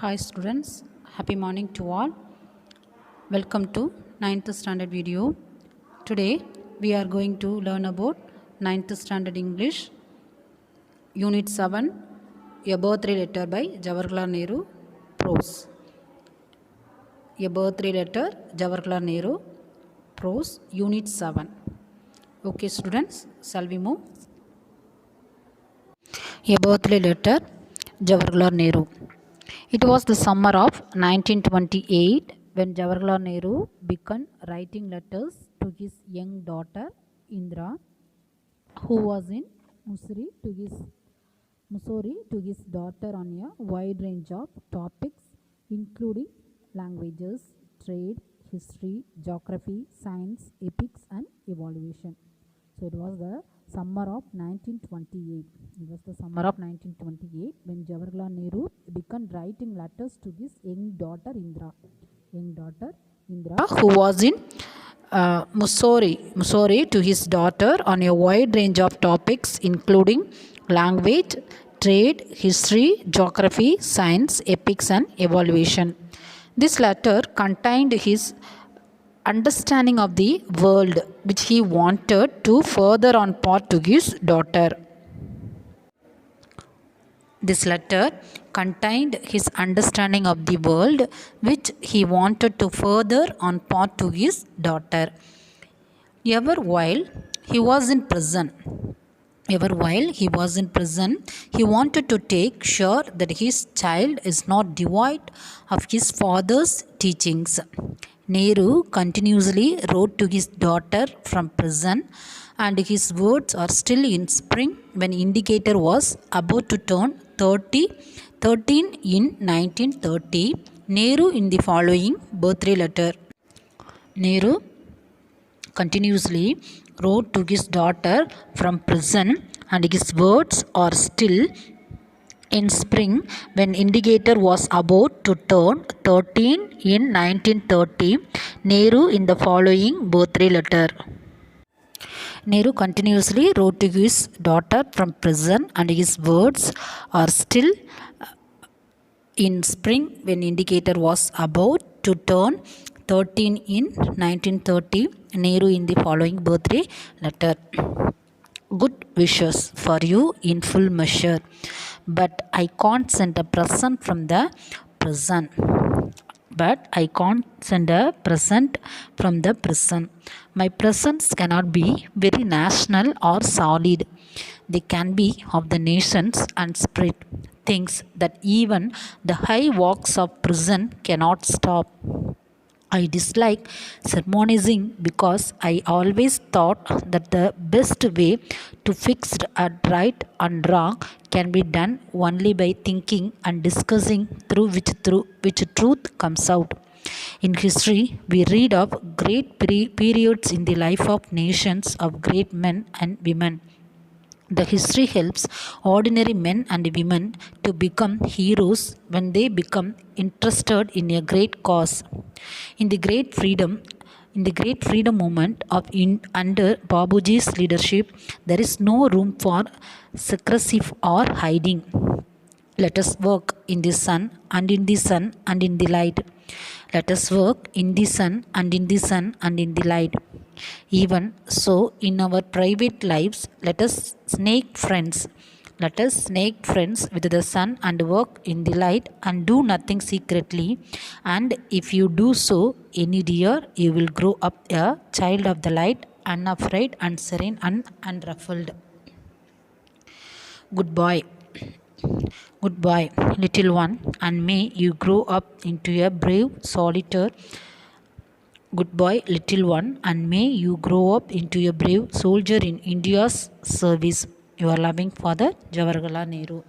Hi students, happy morning to all. Welcome to 9th standard video. Today we are going to learn about 9th standard English Unit 7, A Birthday Letter by Jawaharlal Nehru, Prose. A Birthday Letter, Jawaharlal Nehru, Prose, Unit 7. Okay students, shall we move? A Birthday Letter, Jawaharlal Nehru. It was the summer of 1928 when Jawaharlal Nehru began writing letters to his young daughter Indira, who was in Missouri to his daughter on a wide range of topics including languages, trade, history, geography, science, epics and evaluation. So it was the summer of 1928. It was the summer of 1928 when Jawaharlal Nehru began writing letters to his young daughter Indira, who was in Missouri to his daughter on a wide range of topics including language, trade, history, geography, science, epics and evaluation. This letter contained his understanding of the world which he wanted to further on part to his daughter. This letter contained his understanding of the world which he wanted to further on part to his daughter. Ever while he was in prison, he wanted to take sure that his child is not devoid of his father's teachings. Nehru continuously wrote to his daughter from prison, and his words are still in spring when indicator was about to turn 13 in 1930. Nehru in the following birthday letter. Nehru continuously wrote to his daughter from prison, and his words are still in spring when indicator was about to turn 13 in 1930. Nehru in the following birthday letter. Nehru continuously wrote to his daughter from prison, and his words are still in spring when indicator was about to turn 13 in 1930. Nehru in the following birthday letter. Good wishes for you in full measure, but I can't send a present from the prison. My presents cannot be very national or solid. They can be of the nations and spread things that even the high walks of prison cannot stop. I dislike sermonizing because I always thought that the best way to fix a right and wrong can be done only by thinking and discussing through which truth comes out. In history, we read of great periods in the life of nations of great men and women. The history helps ordinary men and women to become heroes when they become interested in a great cause. In the great freedom movement under Babuji's leadership, there is no room for secrecy or hiding. Let us work in the sun and in the sun and in the light. Let us work in the sun and in the sun and in the light. Even so, in our private lives, let us snake friends. Let us snake friends with the sun and work in the light and do nothing secretly. And if you do so, any dear, you will grow up a child of the light, unafraid and serene and unruffled. Goodbye, little one, and may you grow up into a brave soldier. Goodbye, little one, and may you grow up into a brave soldier in India's service. Your loving father, Jawaharlal Nehru.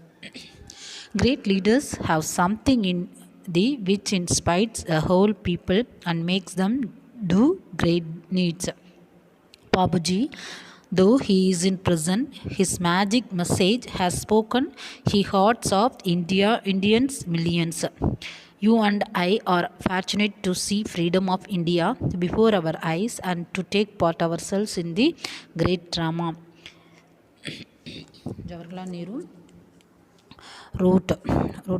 Great leaders have something in thee which inspires a whole people and makes them do great needs. Babuji, though he is in prison, his magic message has spoken the hearts of Indians millions. You and I are fortunate to see freedom of India before our eyes and to take part ourselves in the great drama. Jawaharlal Nehru wrote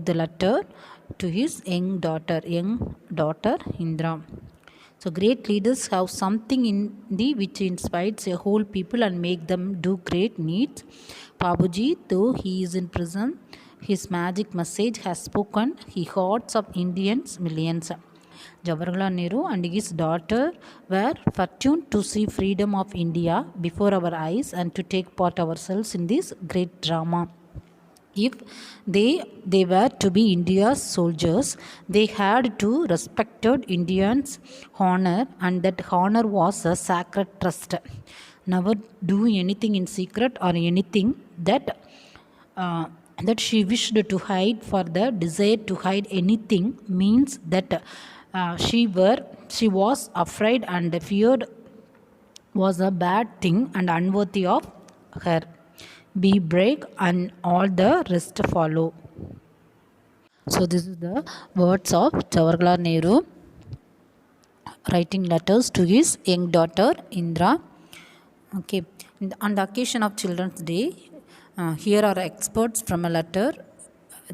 the letter to his young daughter Indra. So great leaders have something in the which inspires a whole people and make them do great needs. Babuji, though he is in prison, his magic message has spoken. He hearts of Indians millions. Jawaharlal Nehru and his daughter were fortunate to see freedom of India before our eyes and to take part ourselves in this great drama. If they were to be India's soldiers, they had to respected Indians' honor, and that honor was a sacred trust. Never do anything in secret or anything uh, that she wished to hide, for the desire to hide anything means that she was afraid and feared was a bad thing and unworthy of her. Be brave and all the rest follow. So this is the words of Jawaharlal Nehru writing letters to his young daughter Indra. Okay, on the occasion of Children's Day, here are excerpts from a letter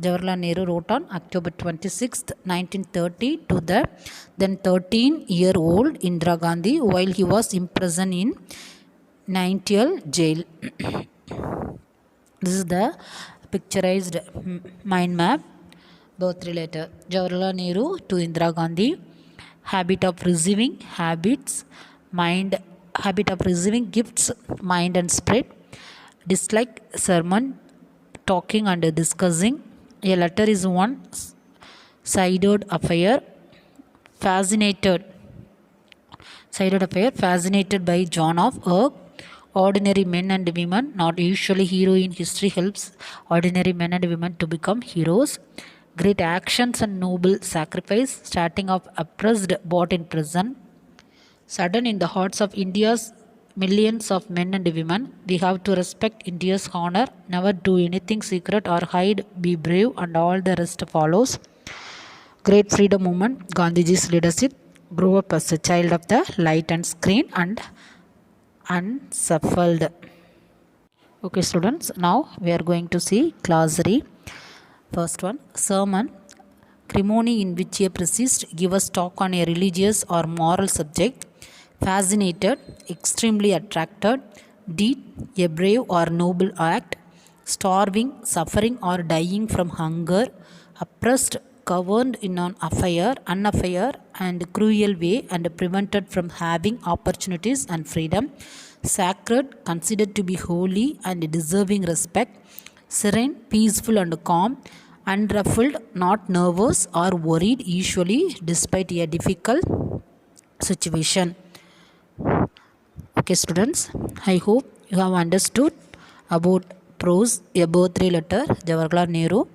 Jawaharlal Nehru wrote on October 26th, 1930 to the then 13-year-old Indira Gandhi while he was imprisoned in Nainital jail. This is the picturized mind map. Birthday letter. Jawaharlal Nehru to Indira Gandhi. Habit of receiving gifts, mind and spread. Dislike sermon, talking and discussing. A letter is one-sided affair. Fascinated by Joan of Arc. Ordinary men and women, not usually hero in history, helps ordinary men and women to become heroes. Great actions and noble sacrifice, starting of oppressed, bought in prison. Sudden in the hearts of India's millions of men and women, we have to respect India's honor, never do anything secret or hide, be brave, and all the rest follows. Great freedom movement, Gandhiji's leadership, grew up as a child of the light and screen and unsuffered. Okay students, now we are going to see glossary. First one, sermon, ceremony in which a priest gives a talk on a religious or moral subject. Fascinated, extremely attracted. Deed, a brave or noble act. Starving, suffering or dying from hunger. Oppressed, governed in an unfair and cruel way and prevented from having opportunities and freedom. Sacred, considered to be holy and deserving respect. Serene, peaceful and calm. Unruffled, not nervous or worried usually despite a difficult situation. Okay students, I hope you have understood about prose, a birthday letter, Jawaharlal Nehru.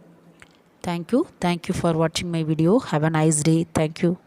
Thank you for watching my video. Have a nice day. Thank you.